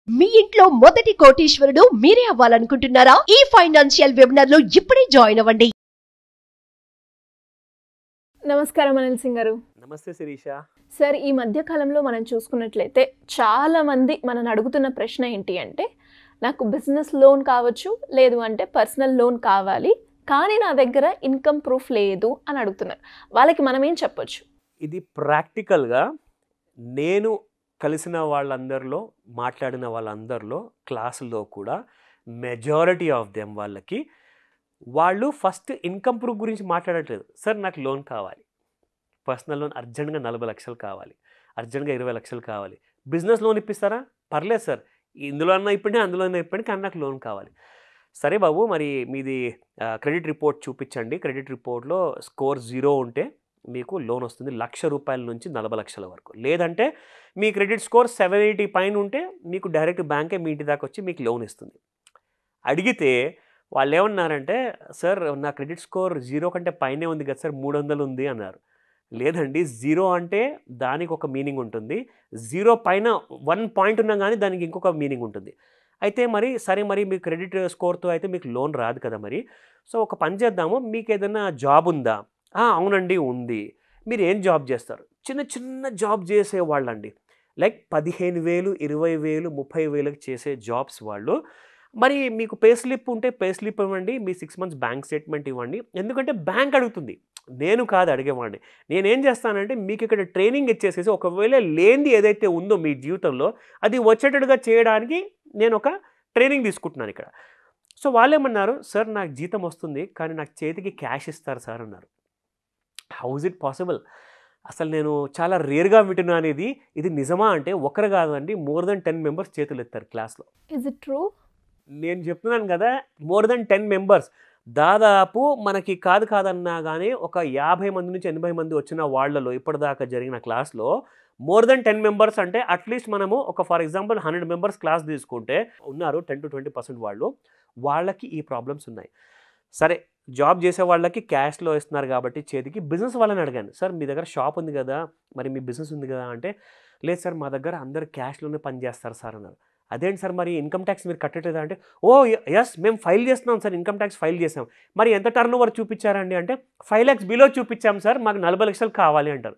మీ ఇంట్లో మొదటి కోటీశ్వరుడు మీరే అవ్వాలనుకుంటున్నారా? ఈ ఫైనాన్షియల్ వెబినార్ లో ఇప్పుడే జాయిన్ అవ్వండి. నమస్కారం అనిల్ సింగ్ గారు. నమస్తే శిరీష. సార్, ఈ మధ్య కాలంలో మనం చూసుకున్నట్లయితే చాలా మంది మనల్ని అడుగుతున్న ప్రశ్న ఏంటి అంటే, నాకు బిజినెస్ లోన్ కావచ్చు, లేదు అంటే పర్సనల్ లోన్ కావాలి, కానీ నా దగ్గర ఇన్కమ్ ప్రూఫ్ లేదు అని అడుగుతున్నారు. వాళ్ళకి మనం ఏం చెప్పొచ్చు? ఇది ప్రాక్టికల్గా నేను కలిసిన వాళ్ళందరిలో, మాట్లాడిన వాళ్ళందరిలో, క్లాసుల్లో కూడా మెజారిటీ ఆఫ్ దెమ్ వాళ్ళు ఫస్ట్ ఇన్కమ్ ప్రూఫ్ గురించి మాట్లాడట్లేదు. సార్ నాకు లోన్ కావాలి, పర్సనల్ లోన్ అర్జెంట్గా 40 లక్షలు కావాలి, అర్జెంట్గా 20 లక్షలు కావాలి. బిజినెస్ లోన్ ఇప్పిస్తారా? పర్లేదు సార్, ఇందులో అన్నా ఇప్పండి, అందులో అన్నా ఇప్పండి, కానీ నాకు లోన్ కావాలి. సరే బాబు, మరి మీది క్రెడిట్ రిపోర్ట్ చూపించండి. క్రెడిట్ రిపోర్ట్లో స్కోర్ 0 ఉంటే మీకు లోన్ వస్తుంది. ₹1,00,000 నుంచి 40 లక్షల వరకు. లేదంటే మీ క్రెడిట్ స్కోర్ 780 పైన ఉంటే మీకు డైరెక్ట్ బ్యాంకే మీ ఇంటి దాకా వచ్చి మీకు లోన్ ఇస్తుంది. అడిగితే వాళ్ళు ఏమన్నారంటే, సార్ నా క్రెడిట్ స్కోర్ 0 కంటే పైనే ఉంది కదా సార్, 300 ఉంది అన్నారు. లేదండి, 0 అంటే దానికి ఒక మీనింగ్ ఉంటుంది, 0 పైన 1 పాయింట్ ఉన్నా కానీ దానికి ఇంకొక మీనింగ్ ఉంటుంది. అయితే మరి సరే, మరి మీ క్రెడిట్ స్కోర్తో అయితే మీకు లోన్ రాదు కదా. మరి సో ఒక పని చేద్దాము, మీకు ఏదైనా జాబ్ ఉందా? అవునండి ఉంది. మీరు ఏం జాబ్ చేస్తారు? చిన్న చిన్న జాబ్ చేసేవాళ్ళండి, లైక్ 15,000, 20,000, 30,000 చేసే జాబ్స్ వాళ్ళు. మరి మీకు పే స్లిప్ ఉంటే పే స్లిప్ ఇవ్వండి, మీ 6 మంత్స్ బ్యాంక్ స్టేట్మెంట్ ఇవ్వండి. ఎందుకంటే బ్యాంక్ అడుగుతుంది, నేను కాదు అడిగేవాడిని. నేనేం చేస్తానంటే మీకు ఇక్కడ ట్రైనింగ్ ఇచ్చేసేసి, ఒకవేళ లేనిది ఏదైతే ఉందో మీ జీవితంలో అది వచ్చేటట్టుగా చేయడానికి నేను ఒక ట్రైనింగ్ తీసుకుంటున్నాను ఇక్కడ. సో వాళ్ళేమన్నారు, సార్ నాకు జీతం వస్తుంది కానీ నాకు చేతికి క్యాష్ ఇస్తారు సార్ అన్నారు. How is it possible? అసలు నేను చాలా రేర్గా వింటున్నా అనేది. ఇది నిజమా అంటే ఒకరు కాదండి, మోర్ దెన్ 10 మెంబర్స్ చేతులు ఎత్తారు క్లాస్లో. Is it true? నేను చెప్తున్నాను కదా, మోర్ దెన్ 10 మెంబర్స్. దాదాపు మనకి కాదన్నా కానీ ఒక 50 మంది నుంచి 80 మంది వచ్చిన వాళ్ళలో ఇప్పటిదాకా జరిగిన క్లాస్లో మోర్ దెన్ 10 మెంబర్స్ అంటే అట్లీస్ట్ మనము ఒక ఫర్ ఎగ్జాంపుల్ 100 మెంబర్స్ క్లాస్ తీసుకుంటే ఉన్నారు 10 to 20% వాళ్ళకి ఈ ప్రాబ్లమ్స్ ఉన్నాయి. సరే, జాబ్ చేసే వాళ్ళకి క్యాష్లో ఇస్తున్నారు కాబట్టి చేతికి. బిజినెస్ వాళ్ళని అడిగాను, సార్ మీ దగ్గర షాప్ ఉంది కదా, మరి మీ బిజినెస్ ఉంది కదా అంటే, లేదు సార్ మా దగ్గర అందరు క్యాష్లోనే పని చేస్తారు సార్ అన్నారు. అదేంటి సార్, మరి ఇన్కమ్ ట్యాక్స్ మీరు కట్టట్లేదా అంటే, ఎస్ మేము ఫైల్ చేస్తున్నాం సార్, ఇన్కమ్ ట్యాక్స్ ఫైల్ చేసాం. మరి ఎంత టర్న్ ఓవర్ చూపించారండి అంటే, 5 lakhs బిలో చూపించాం సార్, మాకు 40 లక్షలు కావాలి అంటారు.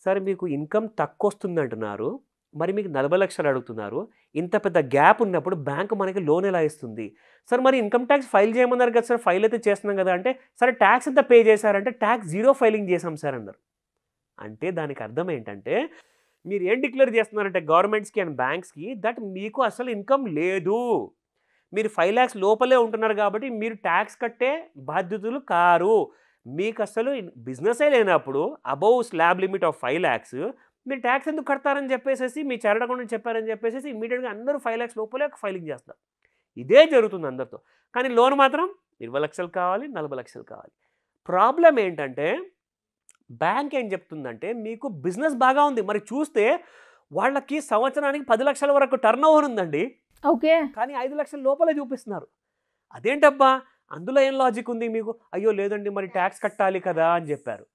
సార్ మీకు ఇన్కమ్ తక్కువ వస్తుంది అంటున్నారు, మరి మీకు 40 లక్షలు అడుగుతున్నారు. ఇంత పెద్ద గ్యాప్ ఉన్నప్పుడు బ్యాంకు మనకి లోన్ ఎలా ఇస్తుంది? సార్ మరి ఇన్కమ్ ట్యాక్స్ ఫైల్ చేయమన్నారు కదా సార్, ఫైల్ అయితే చేస్తున్నాం కదా అంటే, సరే ట్యాక్స్ ఎంత పే చేశారంటే, ట్యాక్స్ 0 ఫైలింగ్ చేసాం సార్ అన్నారు. అంటే దానికి అర్థం ఏంటంటే, మీరు ఏం డిక్లేర్ చేస్తున్నారంటే గవర్నమెంట్స్కి అండ్ బ్యాంక్స్కి, దట్ మీకు అసలు ఇన్కమ్ లేదు, మీరు 5 lakhs లోపలే ఉంటున్నారు కాబట్టి మీరు ట్యాక్స్ కట్టే బాధ్యతలు కారు. మీకు అసలు బిజినెసే లేనప్పుడు above slab limit of 5 lakhs మీరు ట్యాక్స్ ఎందుకు కడతారని చెప్పేసి మీ చార్టర్డ్ అకౌంటెంట్ చెప్పారని చెప్పేసి ఇమీడియట్గా అందరూ 5 lakhs లోపలే ఫైలింగ్ చేస్తారు. ఇదే జరుగుతుంది అందరితో. కానీ లోన్ మాత్రం 20 లక్షలు కావాలి, 40 లక్షలు కావాలి. ప్రాబ్లం ఏంటంటే, బ్యాంక్ ఏం చెప్తుందంటే, మీకు బిజినెస్ బాగా ఉంది, మరి చూస్తే వాళ్ళకి సంవత్సరానికి 10 లక్షల వరకు టర్న్ ఓవర్ ఉందండి, ఓకే, కానీ 5 లక్షల లోపలే చూపిస్తున్నారు. అదేంటబ్బా, అందులో ఏం లాజిక్ ఉంది మీకు? అయ్యో లేదండి మరి ట్యాక్స్ కట్టాలి కదా అని చెప్పారు.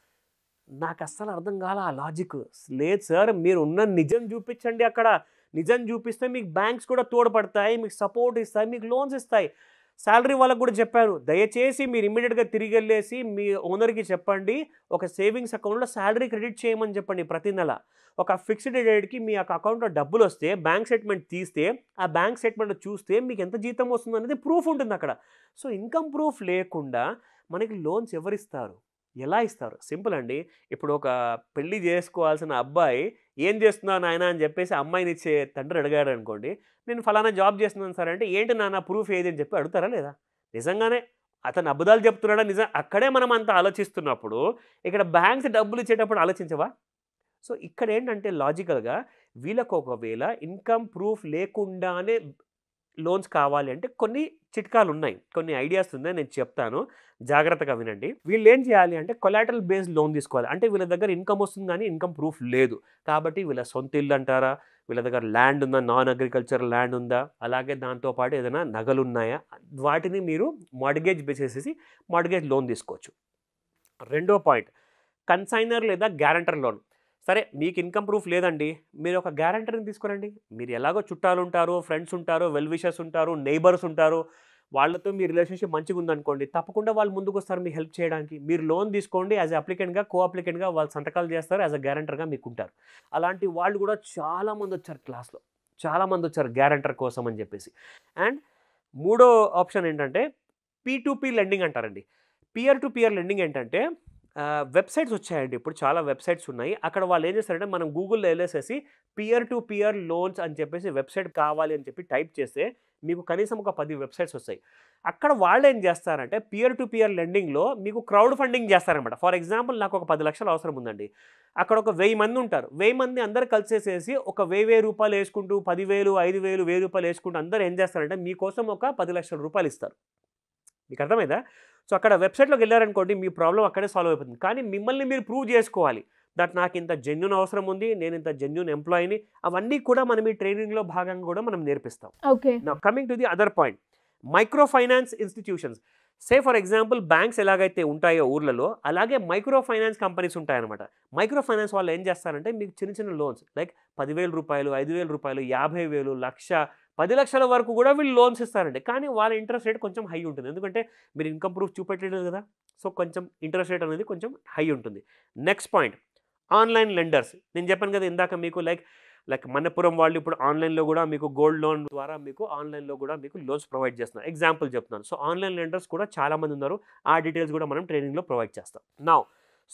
నాకు అస్సలు అర్థం కాల ఆ లాజిక్. లేదు సార్, మీరు ఉన్న నిజం చూపించండి. అక్కడ నిజం చూపిస్తే మీకు బ్యాంక్స్ కూడా తోడ్పడతాయి, మీకు సపోర్ట్ ఇస్తాయి, మీకు లోన్స్ ఇస్తాయి. శాలరీ వాళ్ళకు కూడా చెప్పారు, దయచేసి మీరు ఇమ్మీడియట్గా తిరిగి వెళ్ళేసి మీ ఓనర్కి చెప్పండి, ఒక సేవింగ్స్ అకౌంట్లో శాలరీ క్రెడిట్ చేయమని చెప్పండి ప్రతి నెల. ఒక ఫిక్స్డ్ డేట్కి మీ అకౌంట్లో డబ్బులు వస్తే బ్యాంక్ స్టేట్మెంట్ తీస్తే ఆ బ్యాంక్ స్టేట్మెంట్ చూస్తే మీకు ఎంత జీతం వస్తుంది అనేది ప్రూఫ్ ఉంటుంది అక్కడ. సో ఇన్కమ్ ప్రూఫ్ లేకుండా మనకి లోన్స్ ఎవరిస్తారు, ఎలా ఇస్తారు? సింపుల్ అండి. ఇప్పుడు ఒక పెళ్లి చేసుకోవాల్సిన అబ్బాయి ఏం చేస్తున్నావు నాయన అని చెప్పేసి అమ్మాయిని ఇచ్చే తండ్రి అడిగాడు అనుకోండి, నేను ఫలానా జాబ్ చేస్తున్నాను సార్ అంటే, ఏంటి నాన్న ప్రూఫ్ ఏది అని చెప్పి అడుగుతారా లేదా? నిజంగానే అతను అబద్ధాలు చెప్తున్నాడా? నిజం అక్కడే మనం అంత ఆలోచిస్తున్నప్పుడు ఇక్కడ బ్యాంక్స్ డబ్బులు ఇచ్చేటప్పుడు ఆలోచించవా? సో ఇక్కడ ఏంటంటే లాజికల్గా వీళ్ళకు ఒకవేళ ఇన్కమ్ ప్రూఫ్ లేకుండానే లోన్స్ కావాలి అంటే కొన్ని చిట్కాలు ఉన్నాయి, కొన్ని ఐడియాస్ ఉన్నాయి, నేను చెప్తాను, జాగ్రత్తగా వినండి. వీళ్ళు ఏం చేయాలి అంటే కొలాటరల్ బేస్డ్ లోన్ తీసుకోవాలి. అంటే వీళ్ళ దగ్గర ఇన్కమ్ వస్తుంది కానీ ఇన్కమ్ ప్రూఫ్ లేదు కాబట్టి వీళ్ళ సొంత ఇల్లు అంటారా, వీళ్ళ దగ్గర ల్యాండ్ ఉందా, నాన్ అగ్రికల్చరల్ ల్యాండ్ ఉందా, అలాగే దాంతోపాటు ఏదైనా నగలు ఉన్నాయా, వాటిని మీరు మార్ట్గేజ్ బేసేసి మార్ట్గేజ్ లోన్ తీసుకోవచ్చు. రెండో పాయింట్, కన్సైనర్ లేదా గ్యారంటర్ లోన్. సరే మీకు ఇన్కమ్ ప్రూఫ్ లేదండి, మీరు ఒక గ్యారంటర్ని తీసుకురండి. మీరు ఎలాగో చుట్టాలు ఉంటారు, ఫ్రెండ్స్ ఉంటారు, వెల్ విషర్స్ ఉంటారు, నైబర్స్ ఉంటారు, వాళ్ళతో మీ రిలేషన్షిప్ మంచిగా ఉందనుకోండి, తప్పకుండా వాళ్ళు ముందుకు వస్తారు మీకు హెల్ప్ చేయడానికి. మీరు లోన్ తీసుకోండి, యాజ్ అప్లికెంట్గా కో అప్లికెంట్గా వాళ్ళు సంతకాలు చేస్తారు, యాజ్ అ గ్యారంటర్గా మీకు ఉంటారు. అలాంటి వాళ్ళు కూడా చాలామంది వచ్చారు క్లాస్లో, చాలామంది వచ్చారు గ్యారంటర్ కోసం అని చెప్పేసి. అండ్ మూడో ఆప్షన్ ఏంటంటే P2P లెండింగ్ అంటారండి. పియర్ టు పియర్ లెండింగ్ ఏంటంటే వెబ్సైట్స్ వచ్చాయండి, ఇప్పుడు చాలా వెబ్సైట్స్ ఉన్నాయి. అక్కడ వాళ్ళు ఏం చేస్తారంటే మనం గూగుల్లో వెళ్ళేసేసి పియర్ టు పియర్ లోన్స్ అని చెప్పేసి వెబ్సైట్ కావాలి అని చెప్పి టైప్ చేస్తే మీకు కనీసం ఒక 10 వెబ్సైట్స్ వస్తాయి. అక్కడ వాళ్ళు ఏం చేస్తారంటే పియర్ టు పియర్ లెండింగ్లో మీకు క్రౌడ్ ఫండింగ్ చేస్తారనమాట. ఫర్ ఎగ్జాంపుల్ నాకు ఒక 10 లక్షలు అవసరం ఉందండి, అక్కడ ఒక 1000 మంది ఉంటారు, 1000 మంది అందరు కలిసేసేసి ఒక 1000 రూపాయలు వేసుకుంటూ 10,000, 5,000, 1000 రూపాయలు వేసుకుంటూ అందరూ ఏం చేస్తారంటే మీకోసం ఒక 10 లక్షల రూపాయలు ఇస్తారు. మీకు అర్థమైందా? సో అక్కడ వెబ్సైట్లోకి వెళ్ళారనుకోండి మీ ప్రాబ్లం అక్కడే సాల్వ్ అయిపోతుంది. కానీ మిమ్మల్ని మీరు ప్రూవ్ చేసుకోవాలి దట్ నాకు ఇంత జెన్యూన్ అవసరం ఉంది, నేను ఇంత జెన్యూన్ ఎంప్లాయీని. అవన్నీ కూడా మనం ఈ ట్రైనింగ్లో భాగంగా కూడా మనం నేర్పిస్తాం. Okay. Now coming to the other point, micro finance institutions. Say for example banks ఎలాగైతే ఉంటాయో ఊర్లలో, అలాగే మైక్రో ఫైనాన్స్ కంపెనీస్ ఉంటాయన్నమాట. మైక్రో ఫైనాన్స్ వాళ్ళు ఏం చేస్తారంటే మీకు చిన్న చిన్న లోన్స్ లైక్ 10,000 రూపాయలు, 5,000 రూపాయలు, 50,000, 1,00,000, 10 లక్షల వరకు కూడా వీళ్ళు లోన్స్ ఇస్తారండి. కానీ వాళ్ళ ఇంట్రెస్ట్ రేట్ కొంచెం హై ఉంటుంది, ఎందుకంటే మీరు ఇన్కమ్ ప్రూఫ్ చూపెట్టలేదు కదా, సో కొంచెం ఇంట్రెస్ట్ రేట్ అనేది కొంచెం హై ఉంటుంది. Next point, online lenders. నేను చెప్పాను కదా ఇందాక మీకు లైక్ మణపురం వాళ్ళు ఇప్పుడు ఆన్లైన్లో కూడా మీకు గోల్డ్ లోన్ ద్వారా మీకు ఆన్లైన్లో కూడా మీకు లోన్స్ ప్రొవైడ్ చేస్తున్నారు. ఎగ్జాంపుల్ చెప్తున్నాను. సో ఆన్లైన్ లెండర్స్ కూడా చాలామంది ఉన్నారు, ఆ డీటెయిల్స్ కూడా మనం ట్రైనింగ్లో ప్రొవైడ్ చేస్తాం. Now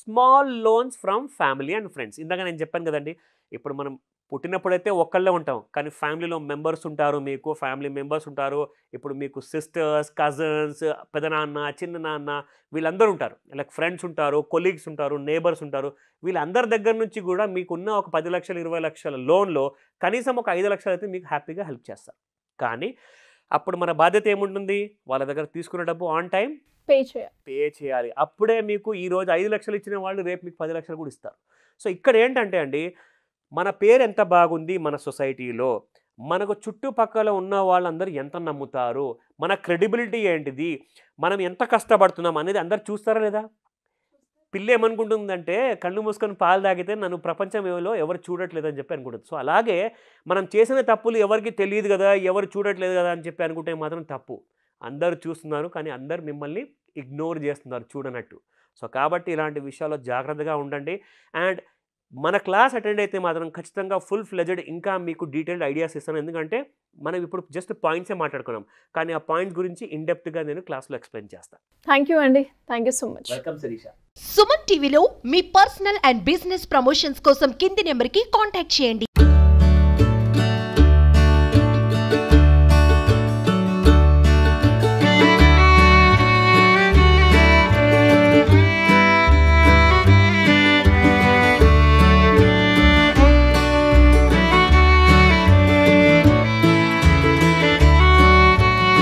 small loans from family and friends. ఇందాక నేను చెప్పాను కదండి, ఇప్పుడు మనం పుట్టినప్పుడైతే ఒక్కళ్ళే ఉంటాం, కానీ ఫ్యామిలీలో మెంబర్స్ ఉంటారు, మీకు ఫ్యామిలీ మెంబర్స్ ఉంటారు. ఇప్పుడు మీకు సిస్టర్స్, కజిన్స్, పెదనాన్న, చిన్న నాన్న, వీళ్ళందరూ ఉంటారు. లైక్ ఫ్రెండ్స్ ఉంటారు, కొలీగ్స్ ఉంటారు, నేబర్స్ ఉంటారు. వీళ్ళందరి దగ్గర నుంచి కూడా మీకున్న ఒక 10 లక్షలు, 20 లక్షల లోన్లో కనీసం ఒక 5 లక్షలు అయితే మీకు హ్యాపీగా హెల్ప్ చేస్తారు. కానీ అప్పుడు మన బాధ్యత ఏముంటుంది, వాళ్ళ దగ్గర తీసుకున్న డబ్బు ఆన్ టైం పే చేయాలి. అప్పుడే మీకు ఈరోజు 5 లక్షలు ఇచ్చిన వాళ్ళు రేపు మీకు 10 లక్షలు కూడా ఇస్తారు. సో ఇక్కడ ఏంటంటే అండి, మన పేరు ఎంత బాగుంది మన సొసైటీలో, మనకు చుట్టుపక్కల ఉన్న వాళ్ళందరూ ఎంత నమ్ముతారు, మన క్రెడిబిలిటీ ఏంటిది, మనం ఎంత కష్టపడుతున్నాం అనేది అందరు చూస్తారా లేదా? పిల్ల ఏమనుకుంటుందంటే కళ్ళు మూసుకొని పాలు తాగితే నన్ను ప్రపంచంలో ఎవరు చూడట్లేదని చెప్పి అనుకుంటుంది. సో అలాగే మనం చేసిన తప్పులు ఎవరికి తెలియదు కదా, ఎవరు చూడట్లేదు కదా అని చెప్పి అనుకుంటే మాత్రం తప్పు. అందరు చూస్తున్నారు, కానీ అందరు మిమ్మల్ని ఇగ్నోర్ చేస్తున్నారు చూడనట్టు. సో కాబట్టి ఇలాంటి విషయాల్లో జాగ్రత్తగా ఉండండి. అండ్ మన క్లాస్ అటెండ్ అయితే మాత్రం ఖచ్చితంగా ఫుల్ ఫ్లెజెడ్ ఇంకా మీకు డీటెయిల్డ్ ఐడియాస్ ఇస్తాను. ఎందుకంటే మనం ఇప్పుడు జస్ట్ పాయింట్సే మాట్లాడుకున్నాం, కానీ ఆ పాయింట్స్ గురించి ఇన్డెప్త్గా నేను క్లాస్లో ఎక్స్ప్లెయిన్ చేస్తాను. థ్యాంక్ యూ అండి, thank you so much. Welcome Sirisha. Suman టీవీలో మీ పర్సనల్ అండ్ బిజినెస్ ప్రమోషన్స్ కోసం కింది నెంబర్కి కాంటాక్ట్ చేయండి.